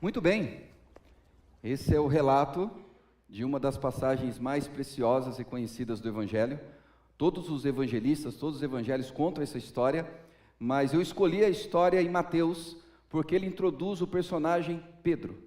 Muito bem, esse é o relato de uma das passagens mais preciosas e conhecidas do Evangelho. Todos os evangelistas, todos os evangelhos contam essa história, mas eu escolhi a história em Mateus, porque ele introduz o personagem Pedro.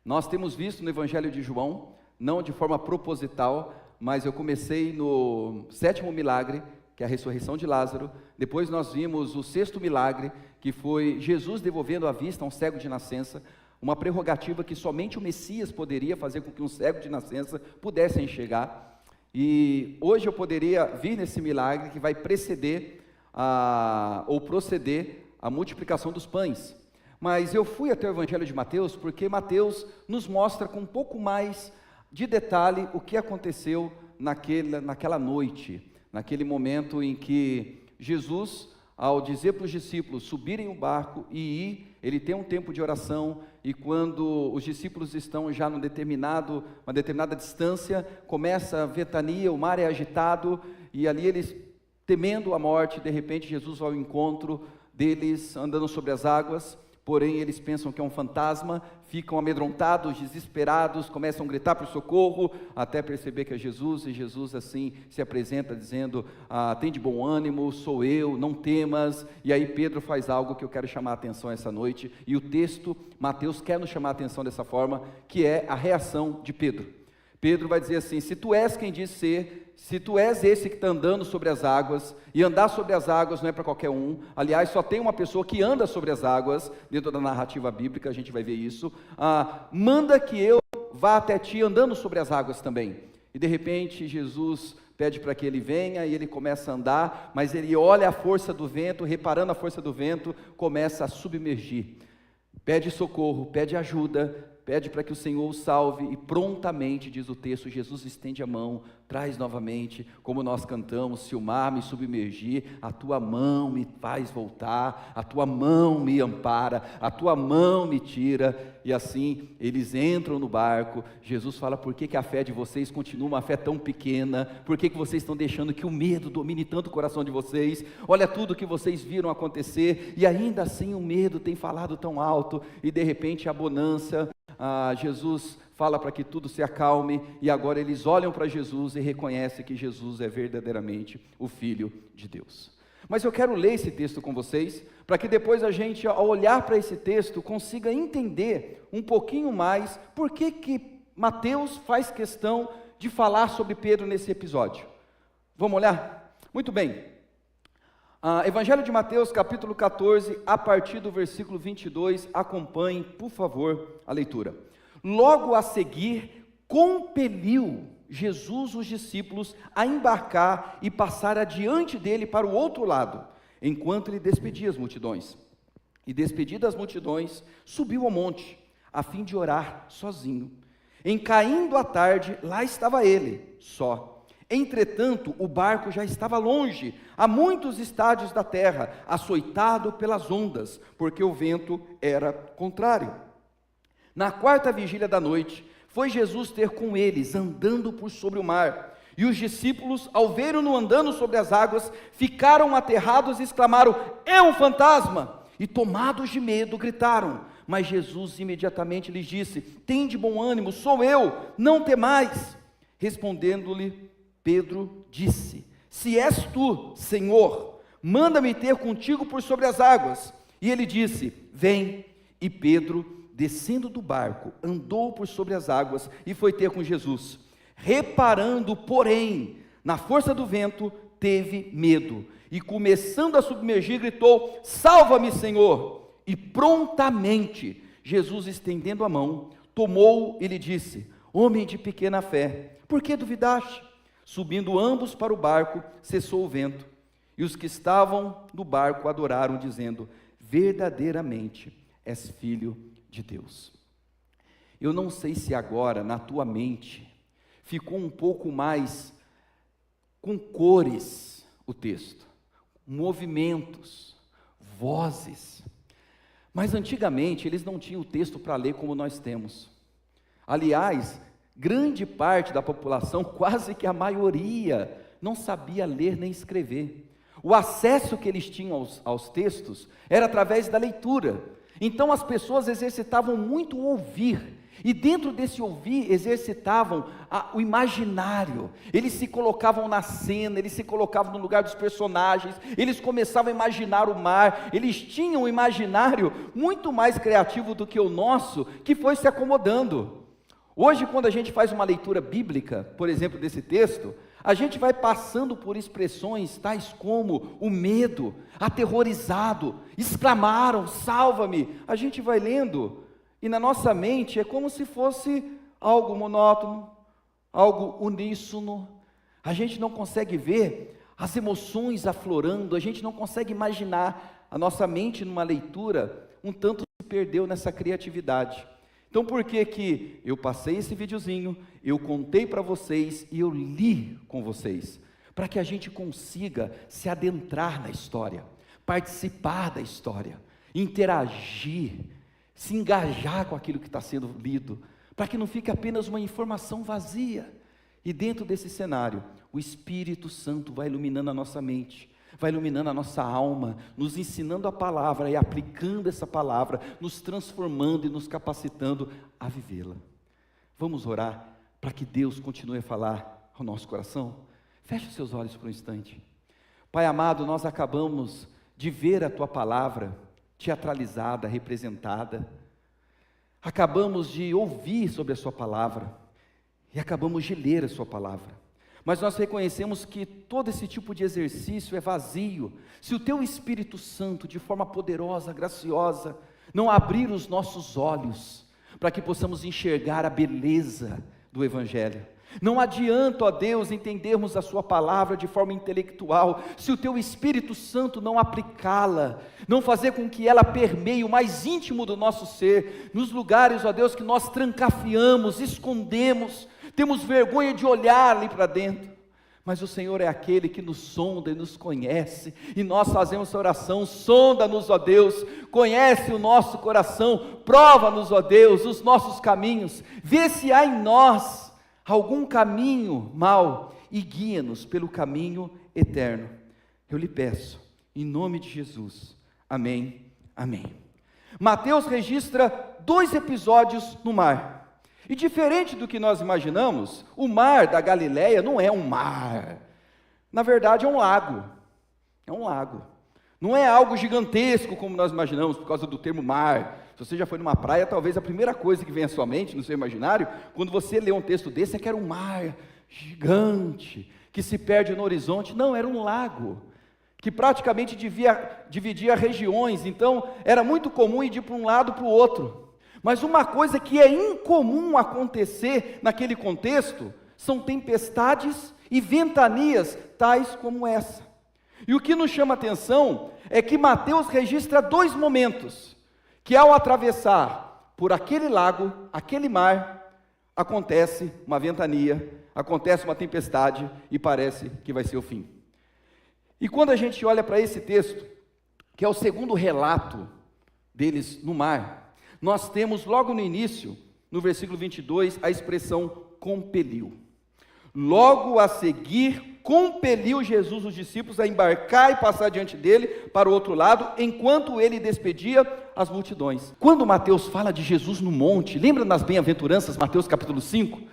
Nós temos visto no Evangelho de João, não de forma proposital, mas eu comecei no 7º milagre, que é a ressurreição de Lázaro. Depois nós vimos o 6º milagre, que foi Jesus devolvendo a vista a um cego de nascença, uma prerrogativa que somente o Messias poderia fazer com que um cego de nascença pudesse enxergar. E hoje eu poderia vir nesse milagre que vai proceder a multiplicação dos pães. Mas eu fui até o Evangelho de Mateus, porque Mateus nos mostra com um pouco mais de detalhe o que aconteceu naquela noite, naquele momento em que Jesus, ao dizer para os discípulos subirem o barco e ir, ele tem um tempo de oração, e quando os discípulos estão já uma determinada distância, começa a ventania, o mar é agitado, e ali eles, temendo a morte, de repente Jesus vai ao encontro deles, andando sobre as águas. Porém eles pensam que é um fantasma, ficam amedrontados, desesperados, começam a gritar por socorro, até perceber que é Jesus, e Jesus assim se apresenta dizendo, tem de bom ânimo, sou eu, não temas. E aí Pedro faz algo que eu quero chamar a atenção essa noite, e o texto, Mateus quer nos chamar a atenção dessa forma, que é a reação de Pedro. Pedro vai dizer assim: se tu és quem diz ser, se tu és esse que está andando sobre as águas, e andar sobre as águas não é para qualquer um, aliás, só tem uma pessoa que anda sobre as águas, dentro da narrativa bíblica, a gente vai ver isso, manda que eu vá até ti andando sobre as águas também. E de repente Jesus pede para que ele venha, e ele começa a andar, mas ele olha a força do vento, reparando a força do vento, começa a submergir, pede socorro, pede ajuda, pede para que o Senhor o salve, e prontamente, diz o texto, Jesus estende a mão, traz novamente, como nós cantamos, se o mar me submergir, a tua mão me faz voltar, a tua mão me ampara, a tua mão me tira. E assim, eles entram no barco. Jesus fala: por que a fé de vocês continua uma fé tão pequena? Por que vocês estão deixando que o medo domine tanto o coração de vocês? Olha tudo que vocês viram acontecer, e ainda assim o medo tem falado tão alto. E de repente a bonança, Jesus fala para que tudo se acalme, e agora eles olham para Jesus e reconhecem que Jesus é verdadeiramente o Filho de Deus. Mas eu quero ler esse texto com vocês, para que depois a gente, ao olhar para esse texto, consiga entender um pouquinho mais por que Mateus faz questão de falar sobre Pedro nesse episódio. Vamos olhar? Muito bem. Evangelho de Mateus, capítulo 14, a partir do versículo 22, acompanhe, por favor, a leitura. Logo a seguir, compeliu Jesus os discípulos a embarcar e passar adiante dele para o outro lado, enquanto ele despedia as multidões. E despedidas as multidões, subiu ao monte, a fim de orar sozinho. Em caindo a tarde, lá estava ele, só. Entretanto, o barco já estava longe, a muitos estádios da terra, açoitado pelas ondas, porque o vento era contrário. Na 4ª vigília da noite, foi Jesus ter com eles, andando por sobre o mar. E os discípulos, ao vê-lo andando sobre as águas, ficaram aterrados e exclamaram: é um fantasma! E tomados de medo, gritaram. Mas Jesus imediatamente lhes disse: tende bom ânimo, sou eu, não temais. Respondendo-lhe, Pedro disse: se és tu, Senhor, manda-me ter contigo por sobre as águas. E ele disse: vem. E Pedro, descendo do barco, andou por sobre as águas e foi ter com Jesus. Reparando, porém, na força do vento, teve medo, e começando a submergir, gritou: salva-me, Senhor! E prontamente Jesus, estendendo a mão, tomou-o e lhe disse: homem de pequena fé, por que duvidaste? Subindo ambos para o barco, cessou o vento, e os que estavam no barco adoraram, dizendo: verdadeiramente és filho de Deus. Eu não sei se agora na tua mente ficou um pouco mais com cores o texto, movimentos, vozes, mas antigamente eles não tinham o texto para ler como nós temos. Aliás, grande parte da população, quase que a maioria, não sabia ler nem escrever. O acesso que eles tinham aos textos era através da leitura. Então as pessoas exercitavam muito o ouvir, e dentro desse ouvir exercitavam o imaginário. Eles se colocavam na cena, eles se colocavam no lugar dos personagens, eles começavam a imaginar o mar. Eles tinham um imaginário muito mais criativo do que o nosso, que foi se acomodando. Hoje, quando a gente faz uma leitura bíblica, por exemplo, desse texto, a gente vai passando por expressões tais como o medo, aterrorizado, exclamaram, salva-me. A gente vai lendo, e na nossa mente é como se fosse algo monótono, algo uníssono. A gente não consegue ver as emoções aflorando, a gente não consegue imaginar. A nossa mente, numa leitura, um tanto se perdeu nessa criatividade. Então por que eu passei esse videozinho, eu contei para vocês e eu li com vocês? Para que a gente consiga se adentrar na história, participar da história, interagir, se engajar com aquilo que está sendo lido, para que não fique apenas uma informação vazia. E dentro desse cenário, o Espírito Santo vai iluminando a nossa mente, vai iluminando a nossa alma, nos ensinando a palavra e aplicando essa palavra, nos transformando e nos capacitando a vivê-la. Vamos orar para que Deus continue a falar ao nosso coração? Feche os seus olhos por um instante. Pai amado, nós acabamos de ver a Tua palavra teatralizada, representada. Acabamos de ouvir sobre a Sua palavra e acabamos de ler a Sua palavra. Mas nós reconhecemos que todo esse tipo de exercício é vazio, se o Teu Espírito Santo, de forma poderosa, graciosa, não abrir os nossos olhos, para que possamos enxergar a beleza do Evangelho. Não adianta, ó Deus, entendermos a Sua palavra de forma intelectual, se o Teu Espírito Santo não aplicá-la, não fazer com que ela permeie o mais íntimo do nosso ser, nos lugares, ó Deus, que nós trancafiamos, escondemos, temos vergonha de olhar ali para dentro. Mas o Senhor é aquele que nos sonda e nos conhece, e nós fazemos essa oração: sonda-nos, ó Deus, conhece o nosso coração, prova-nos, ó Deus, os nossos caminhos, vê se há em nós algum caminho mau e guia-nos pelo caminho eterno. Eu lhe peço, em nome de Jesus, amém, amém. Mateus registra 2 episódios no mar. E diferente do que nós imaginamos, o mar da Galileia não é um mar, na verdade é um lago, não é algo gigantesco como nós imaginamos por causa do termo mar. Se você já foi numa praia, talvez a primeira coisa que vem à sua mente, no seu imaginário, quando você lê um texto desse, é que era um mar gigante, que se perde no horizonte. Não, era um lago, que praticamente dividia regiões, então era muito comum ir de um lado para o outro. Mas uma coisa que é incomum acontecer naquele contexto, são tempestades e ventanias tais como essa. E o que nos chama a atenção, é que Mateus registra 2 momentos, que ao atravessar por aquele lago, aquele mar, acontece uma ventania, acontece uma tempestade, e parece que vai ser o fim. E quando a gente olha para esse texto, que é o segundo relato deles no mar, nós temos logo no início, no versículo 22, a expressão compeliu. Logo a seguir, compeliu Jesus os discípulos a embarcar e passar diante dele para o outro lado, enquanto ele despedia as multidões. Quando Mateus fala de Jesus no monte, lembra nas bem-aventuranças, Mateus capítulo 5?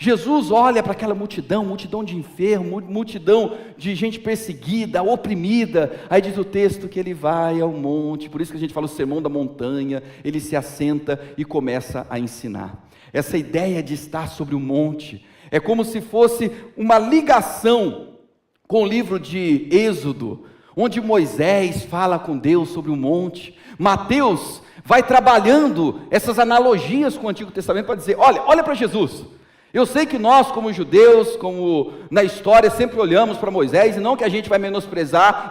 Jesus olha para aquela multidão de enfermos, multidão de gente perseguida, oprimida. Aí diz o texto que ele vai ao monte, por isso que a gente fala o sermão da montanha. Ele se assenta e começa a ensinar. Essa ideia de estar sobre o monte é como se fosse uma ligação com o livro de Êxodo, onde Moisés fala com Deus sobre o monte. Mateus vai trabalhando essas analogias com o Antigo Testamento para dizer: olha para Jesus. Eu sei que nós, como judeus, como na história, sempre olhamos para Moisés, e não que a gente vai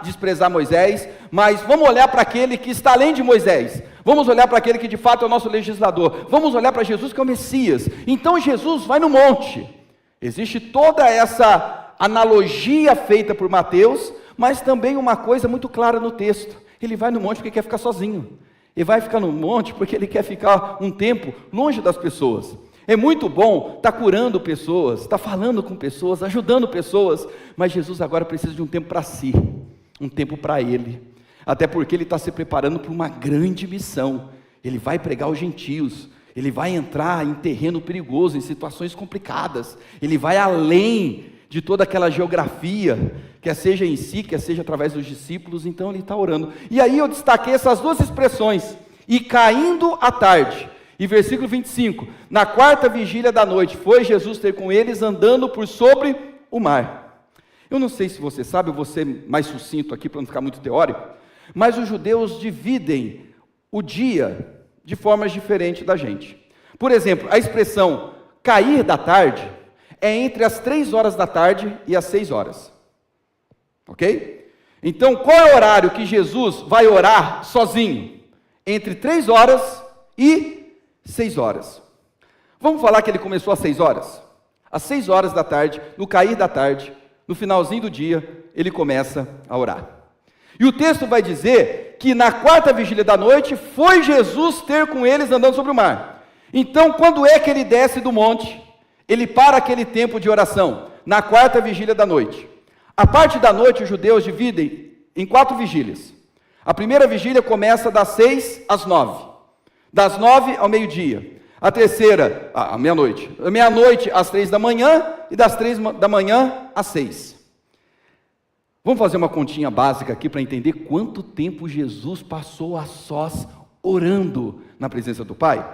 desprezar Moisés, mas vamos olhar para aquele que está além de Moisés, vamos olhar para aquele que de fato é o nosso legislador, vamos olhar para Jesus, que é o Messias. Então Jesus vai no monte. Existe toda essa analogia feita por Mateus, mas também uma coisa muito clara no texto: ele vai no monte porque quer ficar sozinho, ele vai ficar no monte porque ele quer ficar um tempo longe das pessoas. É muito bom estar curando pessoas, estar falando com pessoas, ajudando pessoas, mas Jesus agora precisa de um tempo para si, um tempo para Ele. até porque ele está se preparando para uma grande missão. Ele vai pregar aos gentios, ele vai entrar em terreno perigoso, em situações complicadas, ele vai além de toda aquela geografia, quer seja em si, quer seja através dos discípulos. Então ele está orando. E aí eu destaquei essas duas expressões: e caindo a tarde. E versículo 25, na quarta vigília da noite, foi Jesus ter com eles andando por sobre o mar. Eu não sei se você sabe, eu vou ser mais sucinto aqui para não ficar muito teórico, mas os judeus dividem o dia de formas diferentes da gente. Por exemplo, a expressão cair da tarde é entre as 3 horas da tarde e as 6 horas. Ok? Então, qual é o horário que Jesus vai orar sozinho? Entre 3 horas e 6 horas. Vamos falar que ele começou às 6 horas? Às 6 horas da tarde, no cair da tarde, no finalzinho do dia, ele começa a orar. E o texto vai dizer que na quarta vigília da noite, foi Jesus ter com eles andando sobre o mar. Então, quando é que ele desce do monte? Ele para aquele tempo de oração, na quarta vigília da noite. A parte da noite, os judeus dividem em 4 vigílias. A primeira vigília começa das 6 às 9. Das 9 ao meio-dia. A terceira, à meia-noite. Da meia-noite às 3 da manhã e das 3 da manhã às 6. Vamos fazer uma continha básica aqui para entender quanto tempo Jesus passou a sós orando na presença do Pai.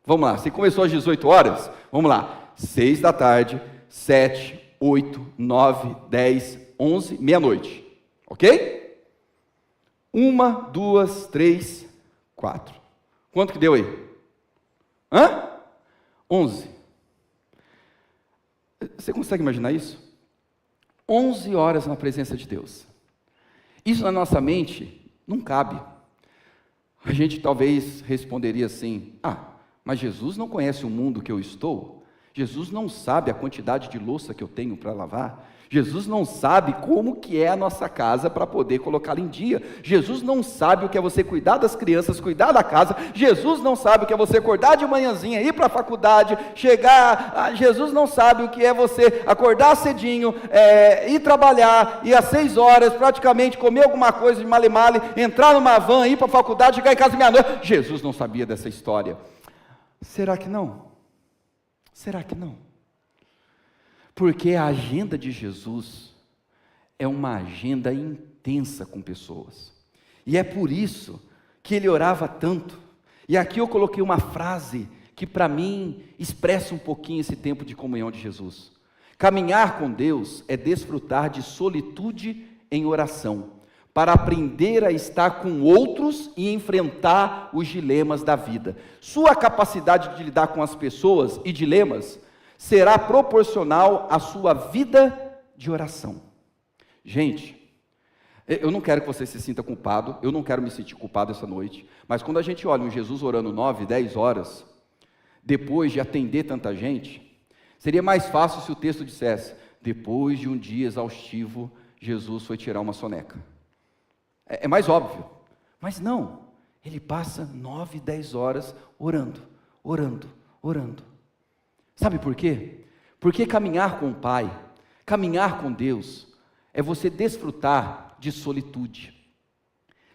Vamos lá, se começou às 18 horas, vamos lá. 6 da tarde, 7, 8, 9, 10, 11, meia-noite. Ok? 1, 2, 3, 4. Quanto que deu aí? 11. Você consegue imaginar isso? 11 horas na presença de Deus. Isso na nossa mente não cabe. A gente talvez responderia assim: mas Jesus não conhece o mundo que eu estou? Jesus não sabe a quantidade de louça que eu tenho para lavar? Jesus não sabe como que é a nossa casa para poder colocá-la em dia. Jesus não sabe o que é você cuidar das crianças, cuidar da casa. Jesus não sabe o que é você acordar de manhãzinha, ir para a faculdade, chegar. Jesus não sabe o que é você acordar cedinho, ir trabalhar, ir às 6 horas, praticamente comer alguma coisa de male-male, entrar numa van, ir para a faculdade, chegar em casa meia-noite. Jesus não sabia dessa história. Será que não? Será que não? Porque a agenda de Jesus é uma agenda intensa com pessoas. E é por isso que ele orava tanto. E aqui eu coloquei uma frase que para mim expressa um pouquinho esse tempo de comunhão de Jesus. Caminhar com Deus é desfrutar de solitude em oração, para aprender a estar com outros e enfrentar os dilemas da vida. Sua capacidade de lidar com as pessoas e dilemas será proporcional à sua vida de oração. Gente, eu não quero que você se sinta culpado, eu não quero me sentir culpado essa noite, mas quando a gente olha um Jesus orando 9, 10 horas, depois de atender tanta gente, seria mais fácil se o texto dissesse: depois de um dia exaustivo, Jesus foi tirar uma soneca. É mais óbvio, mas não, ele passa 9, 10 horas orando, orando, orando. Sabe por quê? Porque caminhar com o Pai, caminhar com Deus, é você desfrutar de solitude.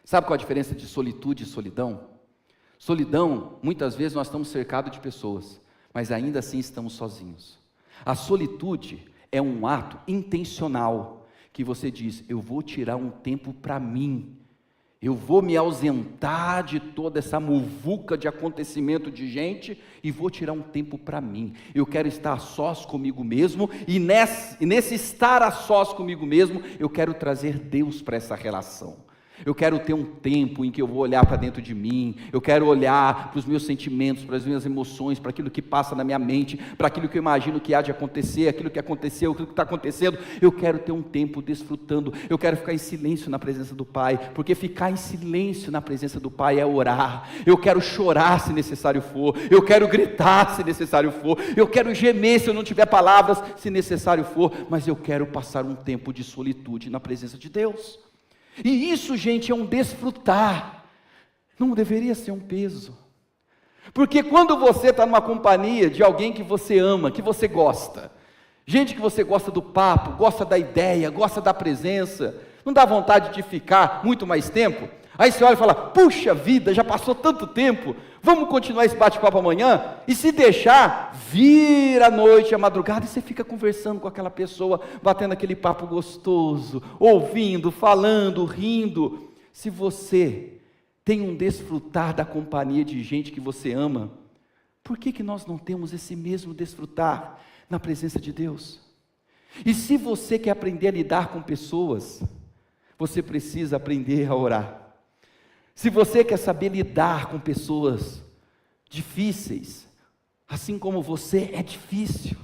Sabe qual a diferença de solitude e solidão? Solidão, muitas vezes nós estamos cercados de pessoas, mas ainda assim estamos sozinhos. A solitude é um ato intencional, que você diz: eu vou tirar um tempo para mim. Eu vou me ausentar de toda essa muvuca de acontecimento de gente e vou tirar um tempo para mim. Eu quero estar a sós comigo mesmo e nesse estar a sós comigo mesmo, eu quero trazer Deus para essa relação. Eu quero ter um tempo em que eu vou olhar para dentro de mim, eu quero olhar para os meus sentimentos, para as minhas emoções, para aquilo que passa na minha mente, para aquilo que eu imagino que há de acontecer, aquilo que aconteceu, aquilo que está acontecendo. Eu quero ter um tempo desfrutando, eu quero ficar em silêncio na presença do Pai, porque ficar em silêncio na presença do Pai é orar. Eu quero chorar se necessário for, eu quero gritar se necessário for, eu quero gemer se eu não tiver palavras se necessário for, mas eu quero passar um tempo de solitude na presença de Deus. E isso, gente, é um desfrutar, não deveria ser um peso, porque quando você está numa companhia de alguém que você ama, que você gosta, gente que você gosta do papo, gosta da ideia, gosta da presença, não dá vontade de ficar muito mais tempo? Aí você olha e fala, puxa vida, já passou tanto tempo, vamos continuar esse bate-papo amanhã? E se deixar, vira a noite, a madrugada, e você fica conversando com aquela pessoa, batendo aquele papo gostoso, ouvindo, falando, rindo. Se você tem um desfrutar da companhia de gente que você ama, por que nós não temos esse mesmo desfrutar na presença de Deus? E se você quer aprender a lidar com pessoas, você precisa aprender a orar. Se você quer saber lidar com pessoas difíceis, assim como você é difícil,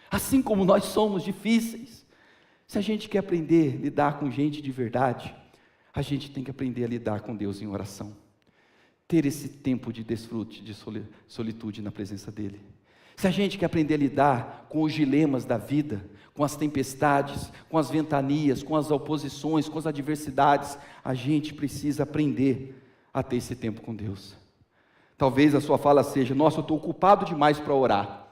assim como nós somos difíceis, se a gente quer aprender a lidar com gente de verdade, a gente tem que aprender a lidar com Deus em oração. Ter esse tempo de desfrute, de solitude na presença dEle. Se a gente quer aprender a lidar com os dilemas da vida, com as tempestades, com as ventanias, com as oposições, com as adversidades, a gente precisa aprender a ter esse tempo com Deus. Talvez a sua fala seja, nossa, eu estou ocupado demais para orar.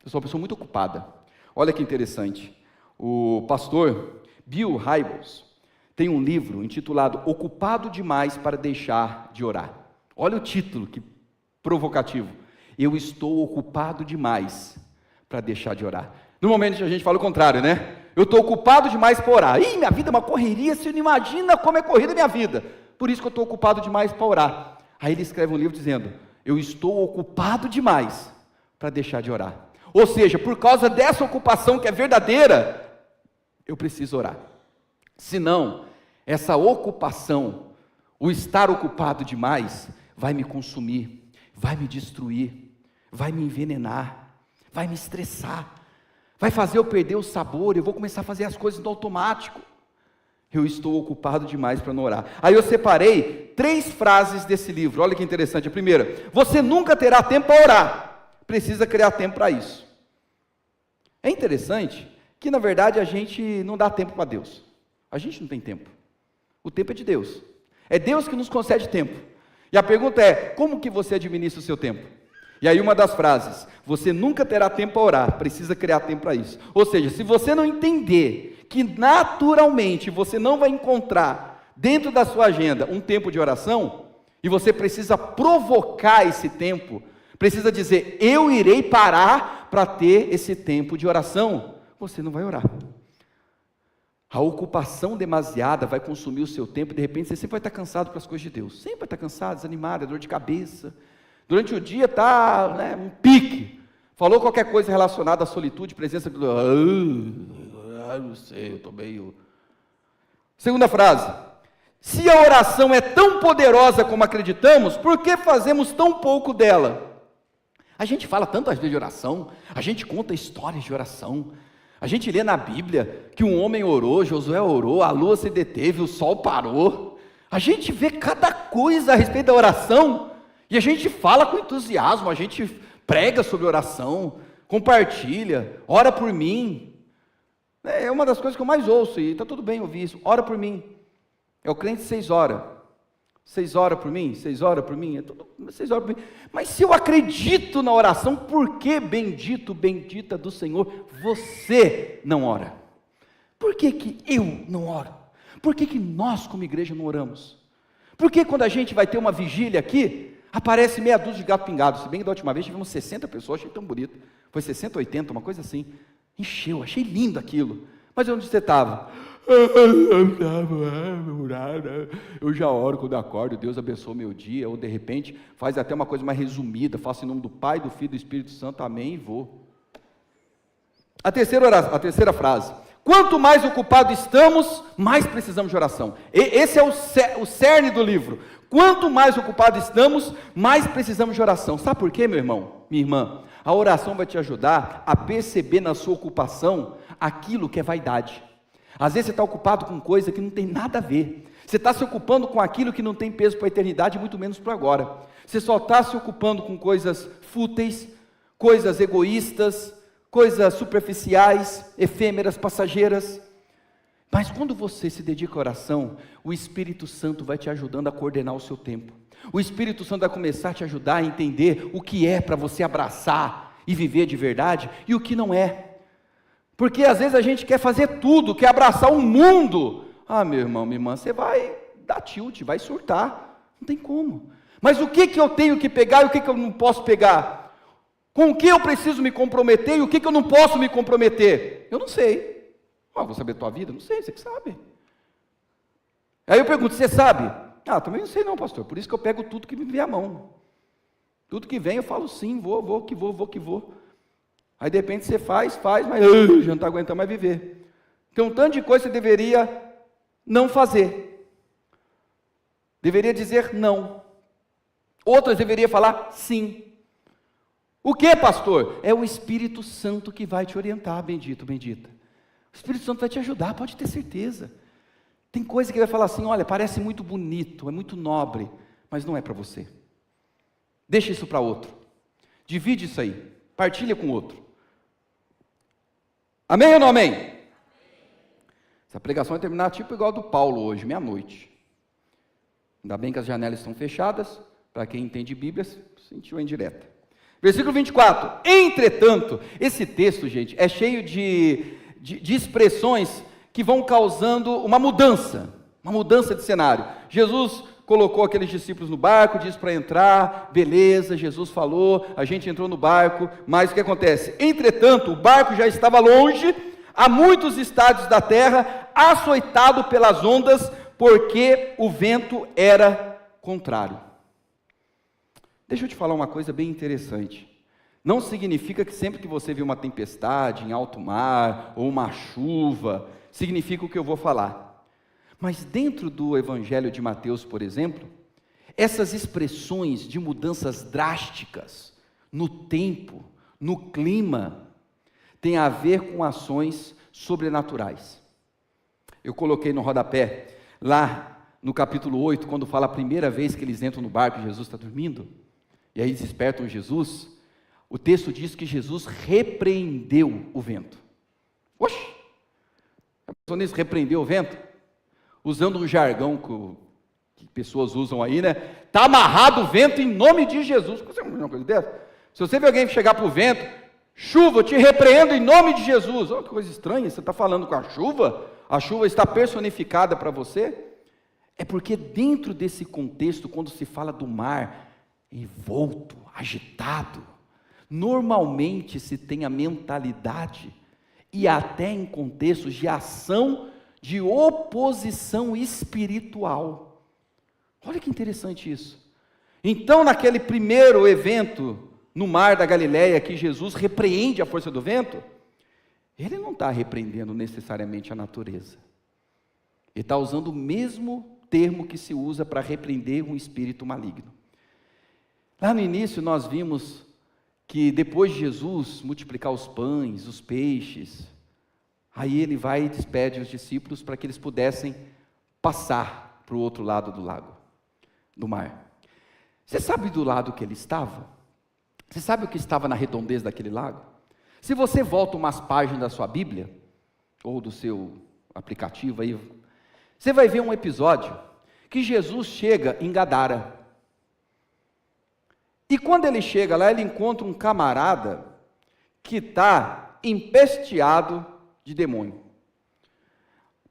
Eu sou uma pessoa muito ocupada. Olha que interessante, o pastor Bill Hybels tem um livro intitulado Ocupado Demais para Deixar de Orar. Olha o título, que provocativo. Eu estou ocupado demais para deixar de orar. Normalmente a gente fala o contrário, né? Eu estou ocupado demais para orar. Ih, minha vida é uma correria, você não imagina como é corrida a minha vida. Por isso que eu estou ocupado demais para orar. Aí ele escreve um livro dizendo, eu estou ocupado demais para deixar de orar. Ou seja, por causa dessa ocupação que é verdadeira, eu preciso orar. Senão, essa ocupação, o estar ocupado demais, vai me consumir, vai me destruir, vai me envenenar, vai me estressar, vai fazer eu perder o sabor, eu vou começar a fazer as coisas no automático. Eu estou ocupado demais para não orar. Aí eu separei 3 frases desse livro, olha que interessante. A primeira, você nunca terá tempo para orar, precisa criar tempo para isso. É interessante que na verdade a gente não dá tempo para Deus, a gente não tem tempo, o tempo é de Deus, é Deus que nos concede tempo. E a pergunta é, como que você administra o seu tempo? E aí uma das frases, você nunca terá tempo para orar, precisa criar tempo para isso. Ou seja, se você não entender que naturalmente você não vai encontrar dentro da sua agenda um tempo de oração, e você precisa provocar esse tempo, precisa dizer, eu irei parar para ter esse tempo de oração, você não vai orar. A ocupação demasiada vai consumir o seu tempo, de repente você sempre vai estar cansado para as coisas de Deus, sempre vai estar cansado, desanimado, dor de cabeça, durante o dia está um pique, falou qualquer coisa relacionada à solitude, presença de Deus, não sei, eu estou meio... Segunda frase, se a oração é tão poderosa como acreditamos, por que fazemos tão pouco dela? A gente fala tanto às vezes de oração, a gente conta histórias de oração, a gente lê na Bíblia que um homem orou, Josué orou, a lua se deteve, o sol parou. A gente vê cada coisa a respeito da oração e a gente fala com entusiasmo, a gente prega sobre oração, compartilha, ora por mim. É uma das coisas que eu mais ouço e está tudo bem ouvir isso, ora por mim. É o crente 6 horas. 6 horas por mim, 6 horas por mim, 6 horas por mim. Mas se eu acredito na oração, por que bendito, bendita do Senhor, você não ora? Por que que eu não oro? Por que que nós como igreja não oramos? Por que quando a gente vai ter uma vigília aqui, aparece meia dúzia de gato pingado? Se bem que da última vez tivemos 60 pessoas, achei tão bonito, foi 60, 80, uma coisa assim, encheu, achei lindo aquilo. Mas onde você estava? Eu já oro quando acordo, Deus abençoa meu dia, ou de repente faz até uma coisa mais resumida, faço em nome do Pai, do Filho e do Espírito Santo, amém, e vou. A terceira frase, quanto mais ocupado estamos, mais precisamos de oração. Esse é o cerne do livro. Quanto mais ocupado estamos, mais precisamos de oração. Sabe por quê, meu irmão, minha irmã? A oração vai te ajudar a perceber na sua ocupação aquilo que é vaidade. Às vezes você está ocupado com coisa que não tem nada a ver. Você está se ocupando com aquilo que não tem peso para a eternidade, muito menos para agora. Você só está se ocupando com coisas fúteis, coisas egoístas, coisas superficiais, efêmeras, passageiras. Mas quando você se dedica à oração, o Espírito Santo vai te ajudando a coordenar o seu tempo. O Espírito Santo vai começar a te ajudar a entender o que é para você abraçar e viver de verdade e o que não é. Porque às vezes a gente quer fazer tudo, quer abraçar o mundo. Ah, meu irmão, minha irmã, você vai dar tilt, vai surtar, não tem como. Mas o que eu tenho que pegar e o que eu não posso pegar? Com o que eu preciso me comprometer e o que eu não posso me comprometer? Eu não sei. Vou saber a tua vida? Não sei, você que sabe. Aí eu pergunto, você sabe? Também não sei não, pastor, por isso que eu pego tudo que me vem à mão. Tudo que vem eu falo sim, vou que vou. Aí de repente você faz, mas já não está aguentando mais viver. Tem um tanto de coisa que você deveria não fazer. Deveria dizer não. Outras deveria falar sim. O que, pastor? É o Espírito Santo que vai te orientar, bendito, bendita. O Espírito Santo vai te ajudar, pode ter certeza. Tem coisa que vai falar assim, olha, parece muito bonito, é muito nobre, mas não é para você. Deixa isso para outro. Divide isso aí, partilha com outro. Amém ou não amém? Essa pregação vai terminar tipo igual a do Paulo hoje, meia-noite. Ainda bem que as janelas estão fechadas, para quem entende Bíblia, sentiu a indireta. Versículo 24, entretanto, esse texto, gente, é cheio de expressões que vão causando uma mudança de cenário. Jesus colocou aqueles discípulos no barco, disse para entrar, beleza, Jesus falou, a gente entrou no barco, mas o que acontece? Entretanto, o barco já estava longe, a muitos estádios da terra, açoitado pelas ondas, porque o vento era contrário. Deixa eu te falar uma coisa bem interessante. Não significa que sempre que você vê uma tempestade em alto mar, ou uma chuva, significa o que eu vou falar. Mas dentro do Evangelho de Mateus, por exemplo, essas expressões de mudanças drásticas no tempo, no clima, têm a ver com ações sobrenaturais. Eu coloquei no rodapé, lá no capítulo 8, quando fala a primeira vez que eles entram no barco e Jesus está dormindo, e aí eles despertam Jesus, o texto diz que Jesus repreendeu o vento. Oxe! A pessoa nisso repreendeu o vento? Usando um jargão que pessoas usam aí, né? Está amarrado o vento em nome de Jesus. Você não uma coisa dessa? Se você vê alguém chegar para o vento, chuva, eu te repreendo em nome de Jesus. Oh, que coisa estranha, você está falando com a chuva está personificada para você? É porque dentro desse contexto, quando se fala do mar envolto, agitado, normalmente se tem a mentalidade, e até em contextos de ação, de oposição espiritual. Olha que interessante isso. Então, naquele primeiro evento no mar da Galileia, que Jesus repreende a força do vento, ele não está repreendendo necessariamente a natureza. Ele está usando o mesmo termo que se usa para repreender um espírito maligno. Lá no início nós vimos que depois de Jesus multiplicar os pães, os peixes, aí ele vai e despede os discípulos para que eles pudessem passar para o outro lado do lago, do mar. Você sabe do lado que ele estava? Você sabe o que estava na redondeza daquele lago? Se você volta umas páginas da sua Bíblia, ou do seu aplicativo aí, você vai ver um episódio que Jesus chega em Gadara. E quando ele chega lá, ele encontra um camarada que está empesteado de demônio.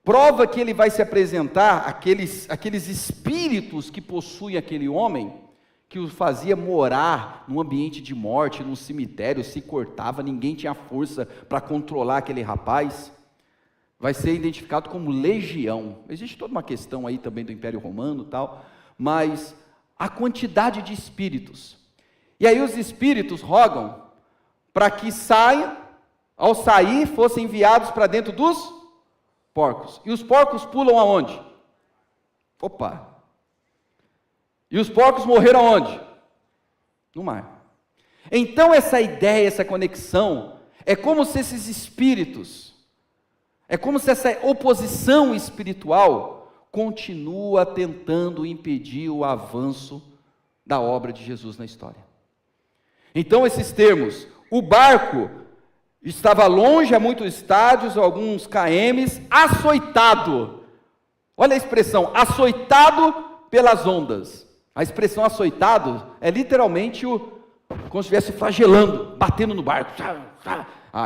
Prova que ele vai se apresentar aqueles espíritos que possuem aquele homem, que o fazia morar num ambiente de morte, num cemitério, se cortava, ninguém tinha força para controlar aquele rapaz. Vai ser identificado como legião. Existe toda uma questão aí também do Império Romano e tal, mas a quantidade de espíritos. E aí os espíritos rogam para que saiam, ao sair, fossem enviados para dentro dos porcos. E os porcos pulam aonde? Opa! E os porcos morreram aonde? No mar. Então essa ideia, essa conexão, é como se esses espíritos, é como se essa oposição espiritual continua tentando impedir o avanço da obra de Jesus na história. Então esses termos, o barco estava longe a muitos estádios, alguns kms, açoitado. Olha a expressão, açoitado pelas ondas. A expressão açoitado é literalmente como se estivesse flagelando, batendo no barco.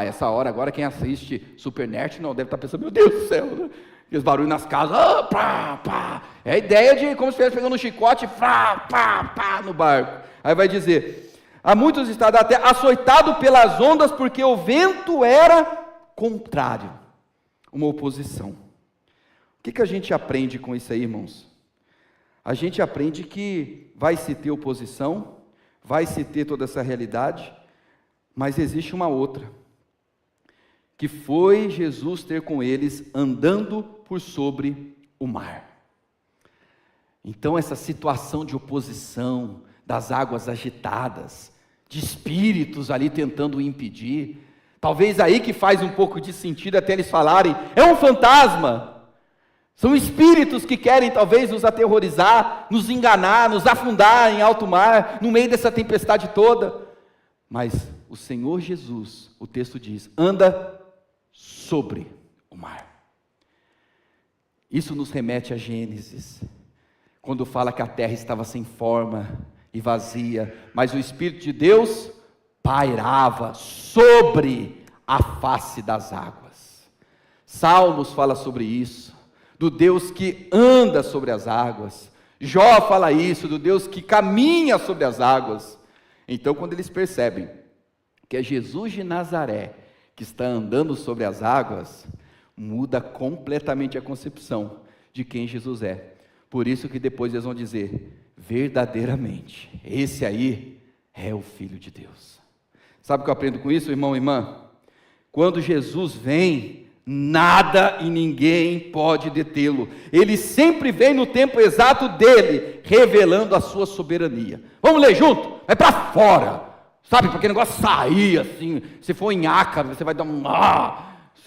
Essa hora agora quem assiste Super Nerd não deve estar pensando, meu Deus do céu, Aqueles barulhos nas casas, pá, pá. É a ideia de como se estivesse pegando um chicote, pá, pá, pá, no barco. Aí vai dizer, há muitos estados até açoitado pelas ondas, porque o vento era contrário, uma oposição. O que a gente aprende com isso aí, irmãos? A gente aprende que vai se ter oposição, vai se ter toda essa realidade, mas existe uma outra, que foi Jesus ter com eles andando por sobre o mar. Então essa situação de oposição, das águas agitadas, de espíritos ali tentando impedir, talvez aí que faz um pouco de sentido até eles falarem, é um fantasma. São espíritos que querem talvez nos aterrorizar, nos enganar, nos afundar em alto mar, no meio dessa tempestade toda. Mas o Senhor Jesus, o texto diz, anda sobre o mar. Isso nos remete a Gênesis, quando fala que a terra estava sem forma e vazia, mas o Espírito de Deus pairava sobre a face das águas. Salmos fala sobre isso, do Deus que anda sobre as águas. Jó fala isso, do Deus que caminha sobre as águas. Então, quando eles percebem que é Jesus de Nazaré que está andando sobre as águas, muda completamente a concepção de quem Jesus é. Por isso que depois eles vão dizer, verdadeiramente, esse aí é o Filho de Deus. Sabe o que eu aprendo com isso, irmão e irmã? Quando Jesus vem, nada e ninguém pode detê-lo. Ele sempre vem no tempo exato dele, revelando a sua soberania. Vamos ler junto? Vai para fora, sabe, para aquele negócio sair assim. Se for em ácaro, você vai dar um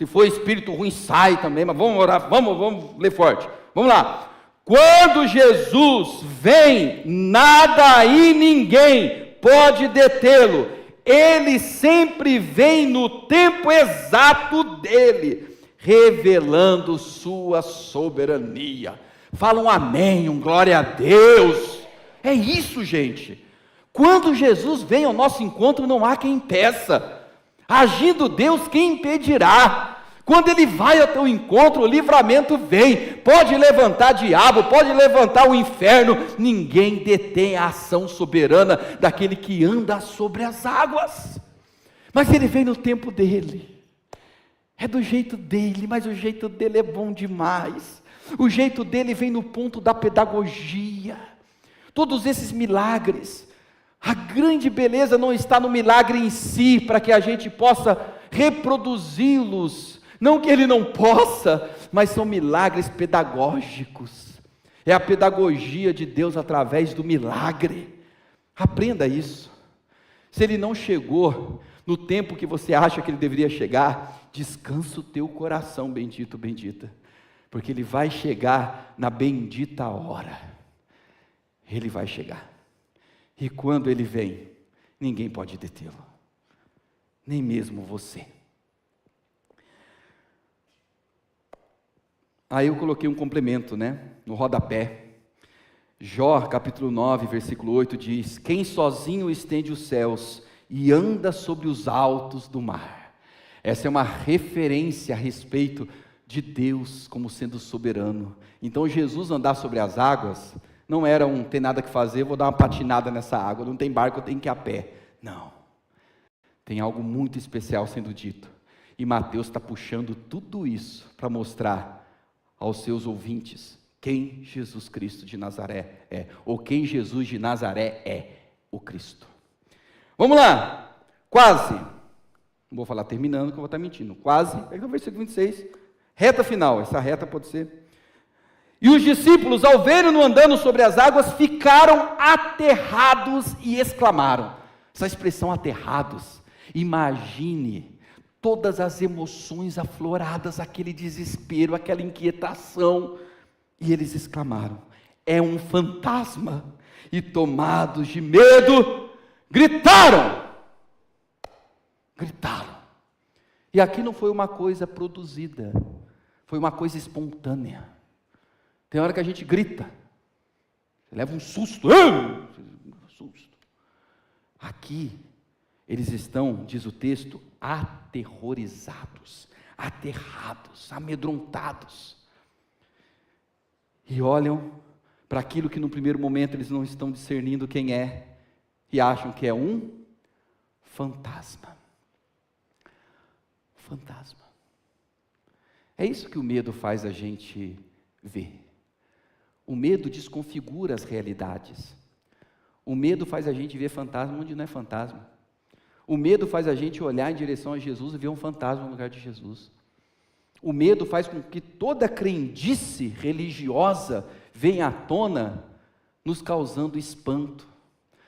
se for espírito ruim, sai também. Mas vamos orar, vamos ler forte. Vamos lá. Quando Jesus vem, nada e ninguém pode detê-lo. Ele sempre vem no tempo exato dele, revelando sua soberania. Fala um amém, um glória a Deus. É isso, gente. Quando Jesus vem ao nosso encontro, não há quem impeça. Agindo Deus, quem impedirá? Quando Ele vai ao teu encontro, o livramento vem. Pode levantar diabo, pode levantar o inferno, ninguém detém a ação soberana daquele que anda sobre as águas. Mas Ele vem no tempo dele. É do jeito dele, mas o jeito dele é bom demais. O jeito dele vem no ponto da pedagogia. Todos esses milagres, a grande beleza não está no milagre em si, para que a gente possa reproduzi-los. Não que ele não possa, mas são milagres pedagógicos. É a pedagogia de Deus através do milagre. Aprenda isso. Se ele não chegou no tempo que você acha que ele deveria chegar, descansa o teu coração, bendito, bendita, porque ele vai chegar na bendita hora. Ele vai chegar, e quando ele vem, ninguém pode detê-lo, nem mesmo você. Aí eu coloquei um complemento, no rodapé. Jó, capítulo 9, versículo 8 diz, quem sozinho estende os céus e anda sobre os altos do mar. Essa é uma referência a respeito de Deus como sendo soberano. Então Jesus andar sobre as águas, não era tem nada que fazer, vou dar uma patinada nessa água, não tem barco, eu tenho que ir a pé. Não, tem algo muito especial sendo dito, e Mateus está puxando tudo isso para mostrar aos seus ouvintes quem Jesus Cristo de Nazaré é, ou quem Jesus de Nazaré é, o Cristo. Vamos lá, quase, não vou falar terminando que eu vou estar mentindo, quase, pega o versículo 26, reta final, essa reta pode ser. E os discípulos, ao verem-no andando sobre as águas, ficaram aterrados e exclamaram. Essa expressão aterrados, imagine todas as emoções afloradas, aquele desespero, aquela inquietação, e eles exclamaram, é um fantasma, e tomados de medo, gritaram, e aqui não foi uma coisa produzida, foi uma coisa espontânea. Tem hora que a gente grita, leva um susto, aqui, eles estão, diz o texto, aterrorizados, aterrados, amedrontados. e olham para aquilo que no primeiro momento eles não estão discernindo quem é, e acham que é um fantasma. Fantasma. É isso que o medo faz a gente ver. O medo desconfigura as realidades. O medo faz a gente ver fantasma onde não é fantasma. O medo faz a gente olhar em direção a Jesus e ver um fantasma no lugar de Jesus. O medo faz com que toda crendice religiosa venha à tona, nos causando espanto,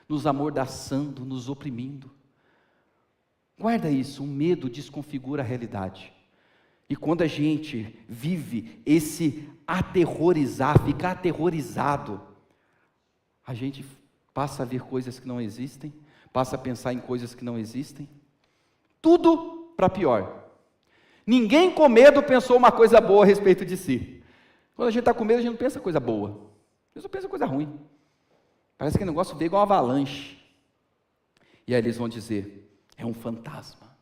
nos amordaçando, nos oprimindo. Guarda isso, o medo desconfigura a realidade. E quando a gente vive esse aterrorizar, ficar aterrorizado, a gente passa a ver coisas que não existem, passa a pensar em coisas que não existem, tudo para pior. Ninguém com medo pensou uma coisa boa a respeito de si. Quando a gente está com medo, a gente não pensa coisa boa, a gente só pensa coisa ruim. Parece que o negócio veio igual uma avalanche. E aí eles vão dizer, é um fantasma,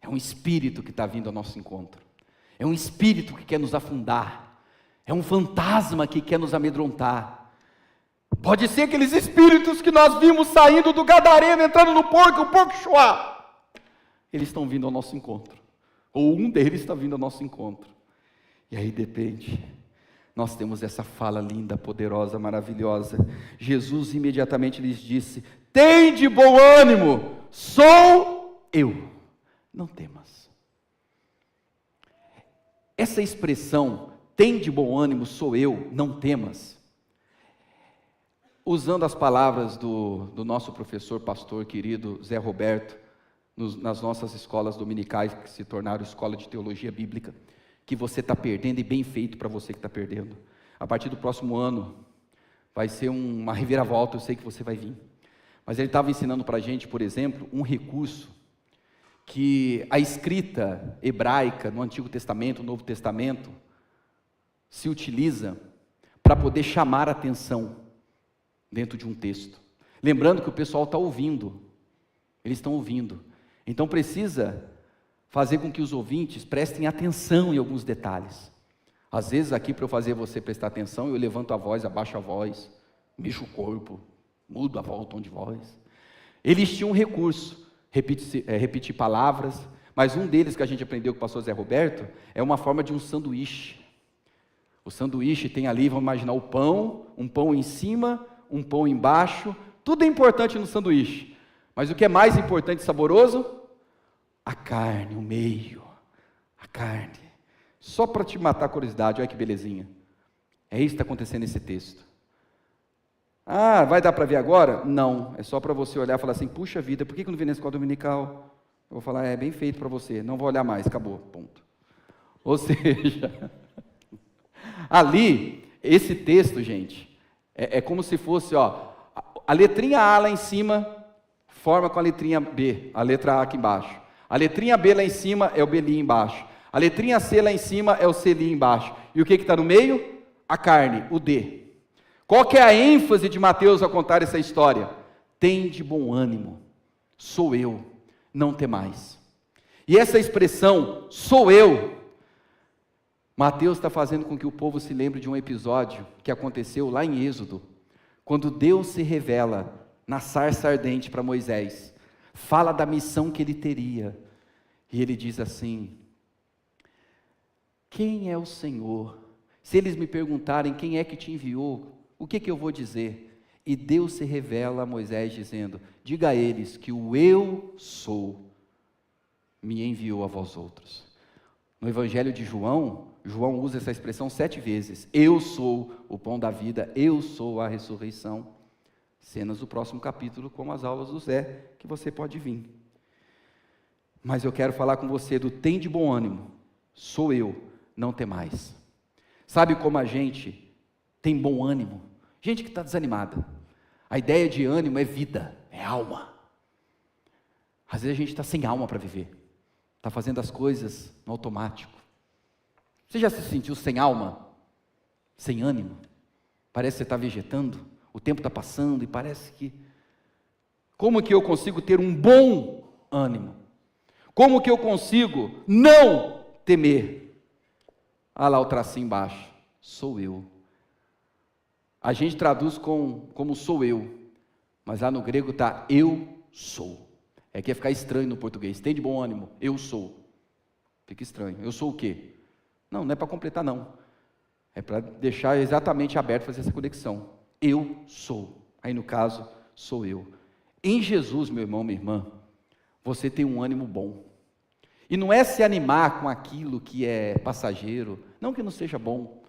é um espírito que está vindo ao nosso encontro, é um espírito que quer nos afundar, é um fantasma que quer nos amedrontar. Pode ser aqueles espíritos que nós vimos saindo do gadareno, entrando no porco, o porco choar. Eles estão vindo ao nosso encontro, ou um deles está vindo ao nosso encontro. E aí depende, nós temos essa fala linda, poderosa, maravilhosa. Jesus imediatamente lhes disse, tende bom ânimo, sou eu, não temas. Essa expressão, tende bom ânimo, sou eu, não temas, usando as palavras do nosso professor, pastor querido Zé Roberto, nas nossas escolas dominicais, que se tornaram escola de teologia bíblica, que você está perdendo, e bem feito para você que está perdendo. A partir do próximo ano, vai ser uma reviravolta, eu sei que você vai vir. Mas ele estava ensinando para a gente, por exemplo, um recurso, que a escrita hebraica, no Antigo Testamento, no Novo Testamento, se utiliza para poder chamar a atenção dentro de um texto. Lembrando que o pessoal está ouvindo, eles estão ouvindo. Então precisa fazer com que os ouvintes prestem atenção em alguns detalhes. Às vezes aqui, para eu fazer você prestar atenção, eu levanto a voz, abaixo a voz, mexo o corpo, mudo o tom de voz. Eles tinham um recurso, repetir palavras, mas um deles que a gente aprendeu com o pastor Zé Roberto, é uma forma de um sanduíche. O sanduíche tem ali, vamos imaginar o pão, um pão em cima, um pão embaixo, tudo é importante no sanduíche, mas o que é mais importante e saboroso? A carne, o meio, a carne, só para te matar a curiosidade, olha que belezinha, é isso que está acontecendo nesse texto. Ah, vai dar para ver agora? Não, é só para você olhar e falar assim, puxa vida, por que eu não vim na escola dominical? Eu vou falar, é bem feito para você, não vou olhar mais, acabou, ponto. Ou seja, ali, esse texto, gente, é como se fosse, ó, a letrinha A lá em cima, forma com a letrinha B, a letra A aqui embaixo. A letrinha B lá em cima é o B ali embaixo. A letrinha C lá em cima é o C ali embaixo. E o que está no meio? A carne, o D. Qual que é a ênfase de Mateus ao contar essa história? Tende bom ânimo, sou eu, não temais. E essa expressão, sou eu, Mateus está fazendo com que o povo se lembre de um episódio que aconteceu lá em Êxodo, quando Deus se revela na sarça ardente para Moisés, fala da missão que ele teria, e ele diz assim, quem é o Senhor? Se eles me perguntarem quem é que te enviou, o que eu vou dizer? E Deus se revela a Moisés dizendo, diga a eles que o eu sou, me enviou a vós outros. No Evangelho de João, João usa essa expressão 7 vezes, eu sou o pão da vida, eu sou a ressurreição, cenas do próximo capítulo, como as aulas do Zé, que você pode vir. Mas eu quero falar com você do tem de bom ânimo, sou eu, não temais. Sabe como a gente tem bom ânimo? Gente que está desanimada. A ideia de ânimo é vida, é alma. Às vezes a gente está sem alma para viver, está fazendo as coisas no automático. Você já se sentiu sem alma? Sem ânimo? Parece que você está vegetando, o tempo está passando e parece que... Como que eu consigo ter um bom ânimo? Como que eu consigo não temer? Ah lá o tracinho embaixo, sou eu. A gente traduz como sou eu, mas lá no grego está eu sou. É que ia ficar estranho no português. Tem de bom ânimo, eu sou. Fica estranho. Eu sou o quê? Não é para completar não. É para deixar exatamente aberto, fazer essa conexão. Eu sou. Aí no caso, sou eu. Em Jesus, meu irmão, minha irmã, você tem um ânimo bom. E não é se animar com aquilo que é passageiro, não que não seja bom,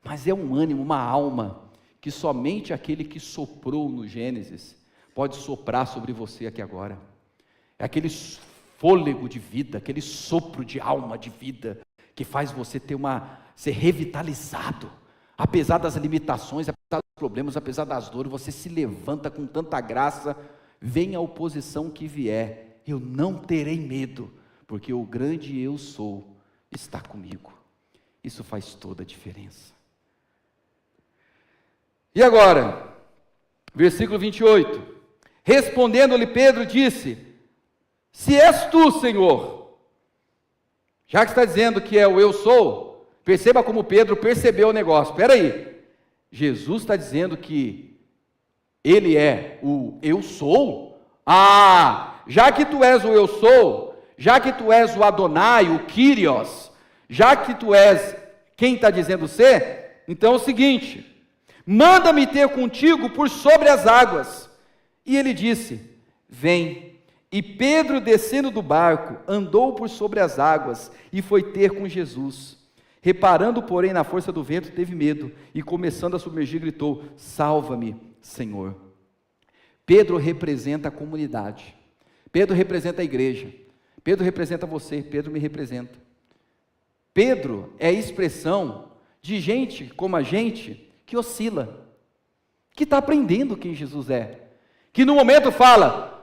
mas é um ânimo, uma alma, que somente aquele que soprou no Gênesis pode soprar sobre você aqui agora. É aquele fôlego de vida, aquele sopro de alma de vida, que faz você ser revitalizado, apesar das limitações, apesar dos problemas, apesar das dores, você se levanta com tanta graça, venha a oposição que vier, eu não terei medo, porque o grande eu sou está comigo. Isso faz toda a diferença. E agora, versículo 28, respondendo-lhe Pedro disse, se és tu, Senhor, já que está dizendo que é o eu sou, perceba como Pedro percebeu o negócio. Espera aí, Jesus está dizendo que ele é o eu sou? Já que tu és o eu sou, já que tu és o Adonai, o Kyrios, já que tu és quem está dizendo ser, então é o seguinte, manda-me ter contigo por sobre as águas. E ele disse, vem. E Pedro, descendo do barco, andou por sobre as águas e foi ter com Jesus. Reparando, porém, na força do vento, teve medo e, começando a submergir, gritou, salva-me, Senhor. Pedro representa a comunidade, Pedro representa a igreja, Pedro representa você, Pedro me representa. Pedro é a expressão de gente como a gente que oscila, que está aprendendo quem Jesus é, que no momento fala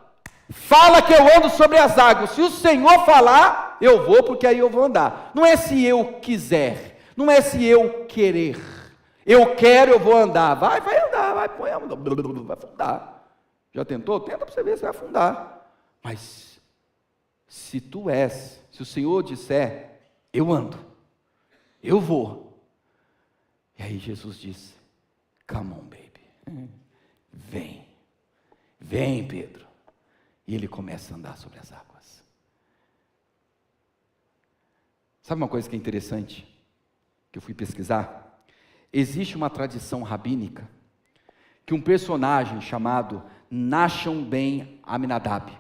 que eu ando sobre as águas, se o Senhor falar, eu vou, porque aí eu vou andar. Não é se eu quiser, não é se eu querer, eu quero, eu vou andar, vai andar, vai afundar. Já tentou? Tenta para você ver se vai afundar. Mas se o Senhor disser, eu ando, eu vou. E aí Jesus disse, come on baby, vem Pedro. E ele começa a andar sobre as águas. Sabe uma coisa que é interessante, que eu fui pesquisar? Existe uma tradição rabínica, que um personagem chamado Nachshon ben Aminadab,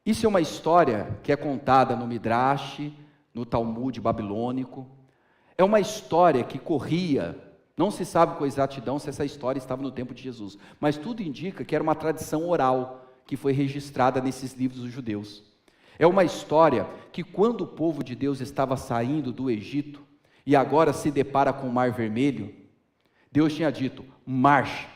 isso é uma história que é contada no Midrash, no Talmud babilônico, é uma história que corria, não se sabe com exatidão se essa história estava no tempo de Jesus, mas tudo indica que era uma tradição oral, que foi registrada nesses livros dos judeus. É uma história que quando o povo de Deus estava saindo do Egito, e agora se depara com o Mar Vermelho, Deus tinha dito, marcha.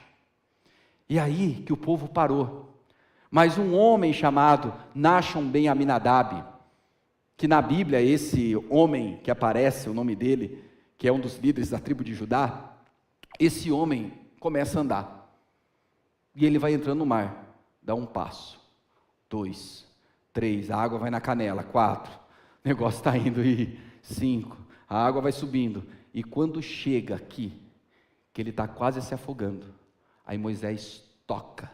E aí que o povo parou. Mas um homem chamado Nachshon ben Aminadab, que na Bíblia esse homem que aparece, o nome dele, que é um dos líderes da tribo de Judá, esse homem começa a andar. E ele vai entrando no mar. Dá um passo, 2, 3, a água vai na canela, 4, o negócio está indo aí, 5, a água vai subindo, e quando chega aqui, que ele está quase se afogando, aí Moisés toca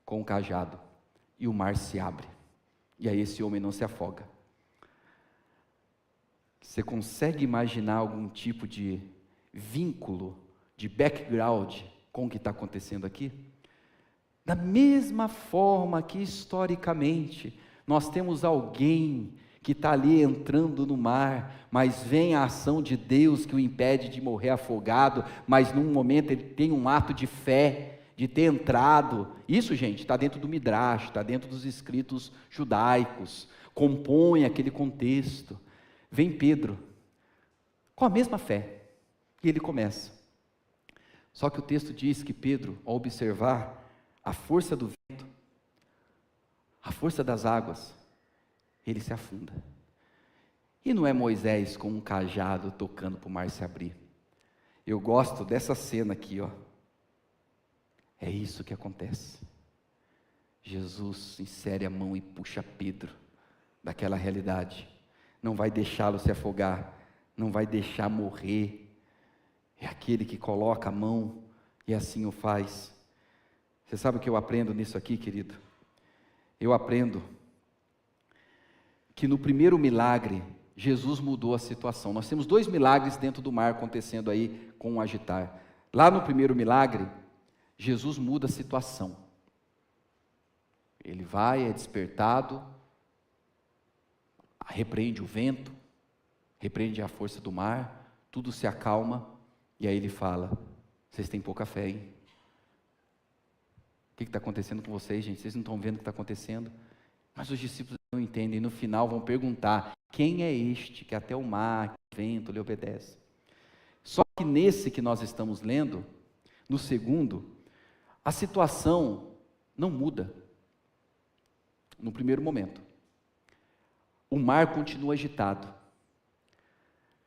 com o cajado, e o mar se abre, e aí esse homem não se afoga. Você consegue imaginar algum tipo de vínculo, de background com o que está acontecendo aqui? Da mesma forma que historicamente nós temos alguém que está ali entrando no mar, mas vem a ação de Deus que o impede de morrer afogado, mas num momento ele tem um ato de fé, de ter entrado. Isso, gente, está dentro do Midrash, está dentro dos escritos judaicos, compõe aquele contexto. Vem Pedro, com a mesma fé, e ele começa. Só que o texto diz que Pedro, ao observar a força do vento, a força das águas, ele se afunda. E não é Moisés com um cajado tocando para o mar se abrir. Eu gosto dessa cena aqui, ó. É isso que acontece. Jesus insere a mão e puxa Pedro daquela realidade. Não vai deixá-lo se afogar, não vai deixar morrer. é aquele que coloca a mão e assim o faz. Você sabe o que eu aprendo nisso aqui, querido? Eu aprendo que no primeiro milagre, Jesus mudou a situação. Nós temos 2 milagres dentro do mar acontecendo aí com o agitar. Lá no primeiro milagre, Jesus muda a situação. Ele vai, é despertado, repreende o vento, repreende a força do mar, tudo se acalma, e aí ele fala: vocês têm pouca fé, hein? O que está acontecendo com vocês, gente? Vocês não estão vendo o que está acontecendo? Mas os discípulos não entendem, no final vão perguntar: quem é este que até o mar, o vento lhe obedece? Só que nesse que nós estamos lendo, no segundo, a situação não muda. No primeiro momento, o mar continua agitado,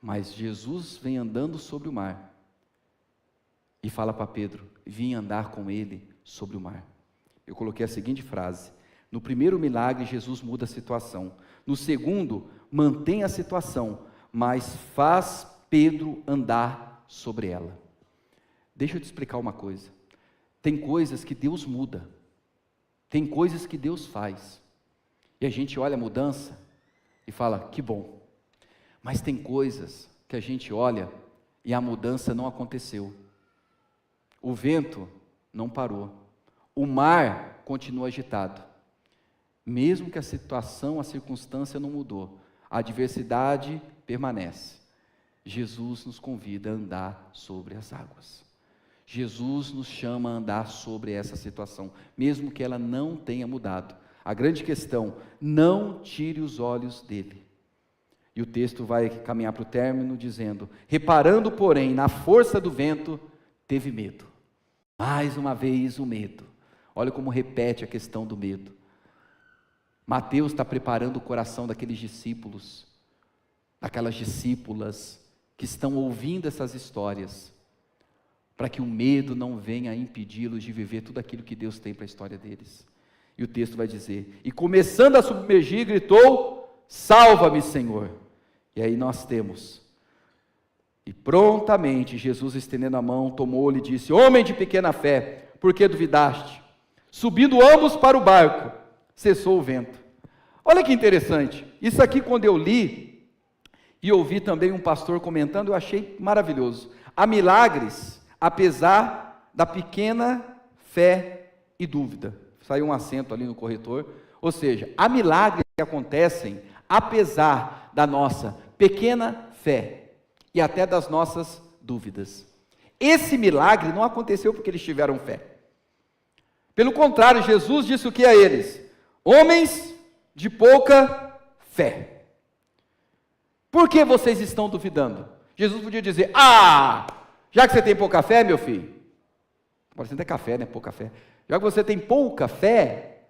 mas Jesus vem andando sobre o mar e fala para Pedro: vim andar com ele sobre o mar. Eu coloquei a seguinte frase: no primeiro milagre Jesus muda a situação, no segundo mantém a situação, mas faz Pedro andar sobre ela. Deixa eu te explicar uma coisa: tem coisas que Deus muda, tem coisas que Deus faz, e a gente olha a mudança e fala: que bom. Mas tem coisas que a gente olha e a mudança não aconteceu. O vento não parou, o mar continua agitado. Mesmo que a situação, a circunstância não mudou, a adversidade permanece. Jesus nos convida a andar sobre as águas. Jesus nos chama a andar sobre essa situação, mesmo que ela não tenha mudado. A grande questão: não tire os olhos dele. E o texto vai caminhar para o término dizendo: reparando, porém, na força do vento, teve medo. Mais uma vez o medo. Olha como repete a questão do medo. Mateus está preparando o coração daqueles discípulos, daquelas discípulas que estão ouvindo essas histórias, para que o medo não venha a impedi-los de viver tudo aquilo que Deus tem para a história deles. E o texto vai dizer: e começando a submergir, gritou: salva-me, Senhor. E aí nós temos: e prontamente Jesus, estendendo a mão, tomou-lhe e disse: homem de pequena fé, por que duvidaste? Subindo ambos para o barco, cessou o vento. Olha que interessante, isso aqui quando eu li, e ouvi também um pastor comentando, eu achei maravilhoso. Há milagres, apesar da pequena fé e dúvida. Saiu um acento ali no corretor. Ou seja, há milagres que acontecem apesar da nossa pequena fé e até das nossas dúvidas. Esse milagre não aconteceu porque eles tiveram fé. Pelo contrário, Jesus disse o que a eles? Homens de pouca fé. Por que vocês estão duvidando? Jesus podia dizer: já que você tem pouca fé, meu filho, parecendo é café, né? Pouca fé. Já que você tem pouca fé,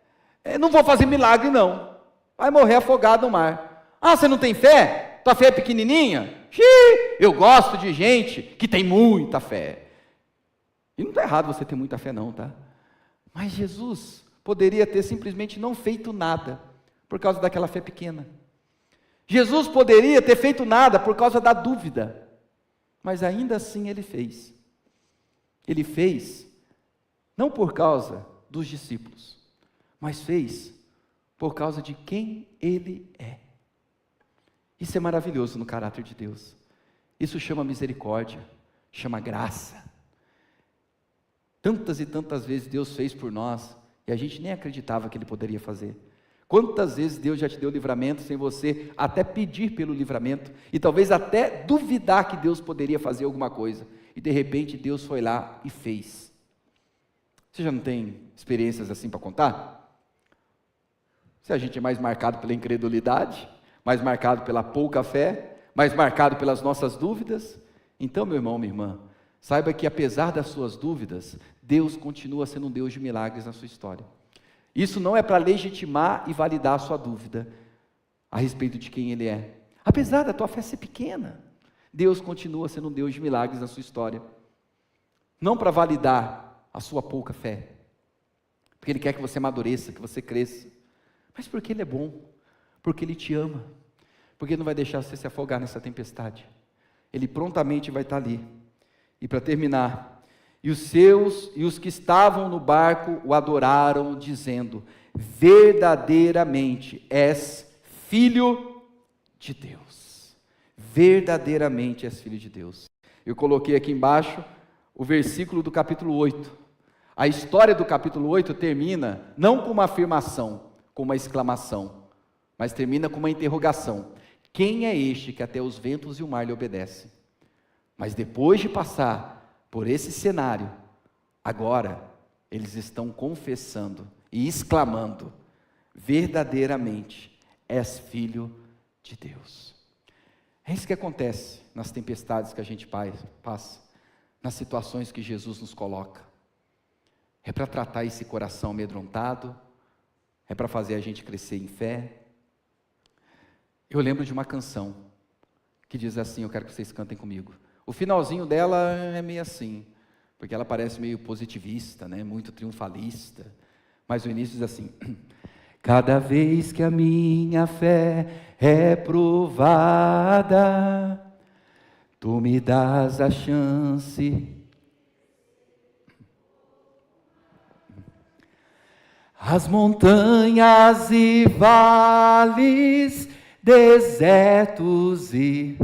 não vou fazer milagre não. Vai morrer afogado no mar. Você não tem fé? Tua fé é pequenininha? Eu gosto de gente que tem muita fé. E não está errado você ter muita fé não, tá? Mas Jesus poderia ter simplesmente não feito nada por causa daquela fé pequena. Jesus poderia ter feito nada por causa da dúvida, mas ainda assim ele fez. Ele fez não por causa dos discípulos, mas fez por causa de quem ele é. Isso é maravilhoso no caráter de Deus. Isso chama misericórdia, chama graça. Tantas e tantas vezes Deus fez por nós e a gente nem acreditava que ele poderia fazer. Quantas vezes Deus já te deu livramento sem você até pedir pelo livramento e talvez até duvidar que Deus poderia fazer alguma coisa, e de repente Deus foi lá e fez. Você já não tem experiências assim para contar? Se a gente é mais marcado pela incredulidade, mais marcado pela pouca fé, mais marcado pelas nossas dúvidas, então, meu irmão, minha irmã, saiba que apesar das suas dúvidas, Deus continua sendo um Deus de milagres na sua história. Isso não é para legitimar e validar a sua dúvida a respeito de quem ele é. Apesar da tua fé ser pequena, Deus continua sendo um Deus de milagres na sua história. Não para validar a sua pouca fé, porque ele quer que você amadureça, que você cresça, mas porque ele é bom, porque ele te ama, porque ele não vai deixar você se afogar nessa tempestade. Ele prontamente vai estar ali. E para terminar, e os que estavam no barco o adoraram, dizendo: verdadeiramente és filho de Deus. Verdadeiramente és filho de Deus. Eu coloquei aqui embaixo o versículo do capítulo 8. A história do capítulo 8 termina não com uma afirmação, com uma exclamação, mas termina com uma interrogação: quem é este que até os ventos e o mar lhe obedecem? Mas depois de passar por esse cenário, agora eles estão confessando e exclamando: verdadeiramente és filho de Deus. É isso que acontece nas tempestades que a gente passa, nas situações que Jesus nos coloca. É para tratar esse coração amedrontado, é para fazer a gente crescer em fé. Eu lembro de uma canção que diz assim, eu quero que vocês cantem comigo. O finalzinho dela é meio assim, porque ela parece meio positivista, né? Muito triunfalista, mas o início diz assim: cada vez que a minha fé é provada, tu me dás a chance. As montanhas e vales, desertos e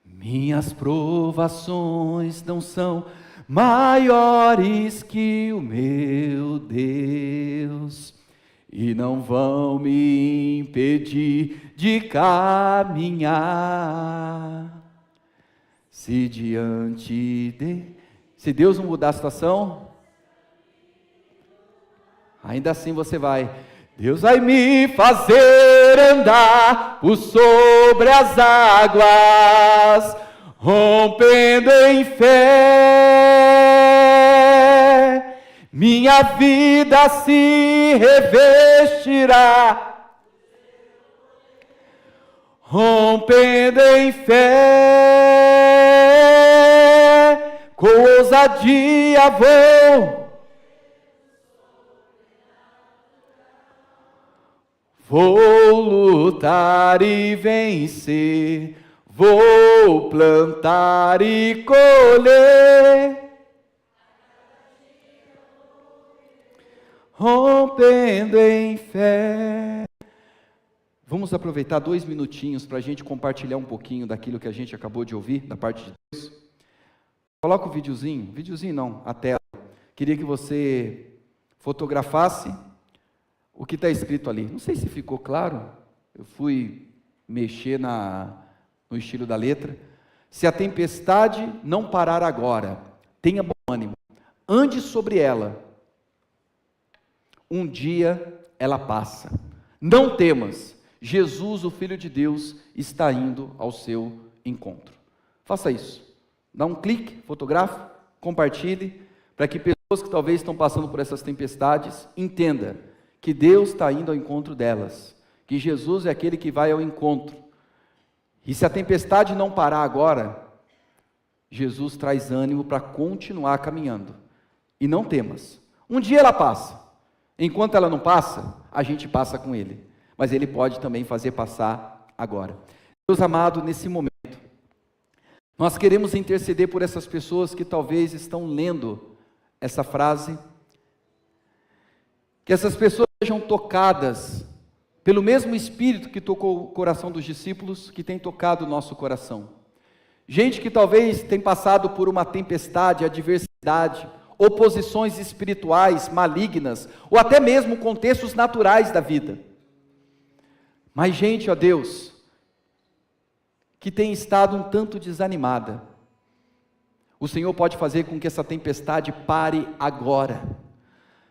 minhas provações não são maiores que o meu Deus, e não vão me impedir de caminhar. Se Deus não mudar a situação, ainda assim você vai. Deus vai me fazer andar por sobre as águas, rompendo em fé, minha vida se revestirá, rompendo em fé, com ousadia vou lutar e vencer, vou plantar e colher, rompendo em fé. Vamos aproveitar 2 minutinhos para a gente compartilhar um pouquinho daquilo que a gente acabou de ouvir, da parte de Deus. Coloca o videozinho não, a tela. Queria que você fotografasse o que está escrito ali. Não sei se ficou claro, eu fui mexer no estilo da letra. Se a tempestade não parar agora, tenha bom ânimo, ande sobre ela, um dia ela passa, não temas, Jesus, o Filho de Deus, está indo ao seu encontro. Faça isso, dá um clique, fotografe, compartilhe, para que pessoas que talvez estão passando por essas tempestades, entendam que Deus está indo ao encontro delas, que Jesus é aquele que vai ao encontro, e se a tempestade não parar agora, Jesus traz ânimo para continuar caminhando, e não temas, um dia ela passa, enquanto ela não passa, a gente passa com Ele, mas Ele pode também fazer passar agora. Deus amado, nesse momento, nós queremos interceder por essas pessoas que talvez estão lendo essa frase, que essas pessoas sejam tocadas pelo mesmo Espírito que tocou o coração dos discípulos, que tem tocado o nosso coração. Gente que talvez tem passado por uma tempestade, adversidade, oposições espirituais malignas, ou até mesmo contextos naturais da vida. Mas gente, ó Deus, que tem estado um tanto desanimada, o Senhor pode fazer com que essa tempestade pare agora.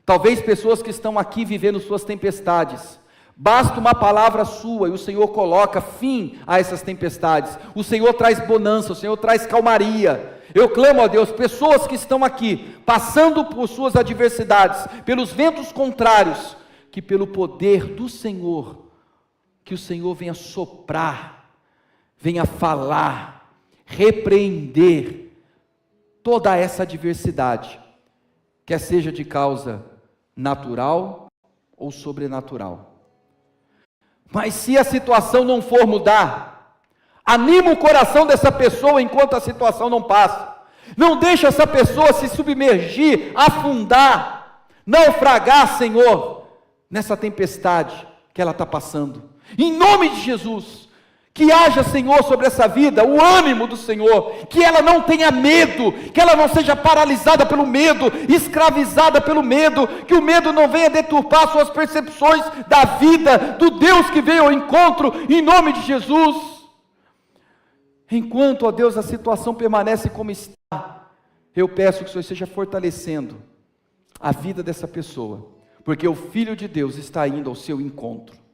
Talvez pessoas que estão aqui vivendo suas tempestades, basta uma palavra sua e o Senhor coloca fim a essas tempestades, o Senhor traz bonança, o Senhor traz calmaria. Eu clamo a Deus, pessoas que estão aqui, passando por suas adversidades, pelos ventos contrários, que pelo poder do Senhor, que o Senhor venha soprar, venha falar, repreender toda essa adversidade, quer seja de causa natural ou sobrenatural. Mas se a situação não for mudar, anima o coração dessa pessoa enquanto a situação não passa. Não deixa essa pessoa se submergir, afundar, naufragar, Senhor, nessa tempestade que ela está passando. Em nome de Jesus, que haja, Senhor, sobre essa vida, o ânimo do Senhor, que ela não tenha medo, que ela não seja paralisada pelo medo, escravizada pelo medo, que o medo não venha deturpar suas percepções da vida, do Deus que veio ao encontro, em nome de Jesus. Enquanto, ó Deus, a situação permanece como está, eu peço que o Senhor esteja fortalecendo a vida dessa pessoa, porque o Filho de Deus está indo ao seu encontro.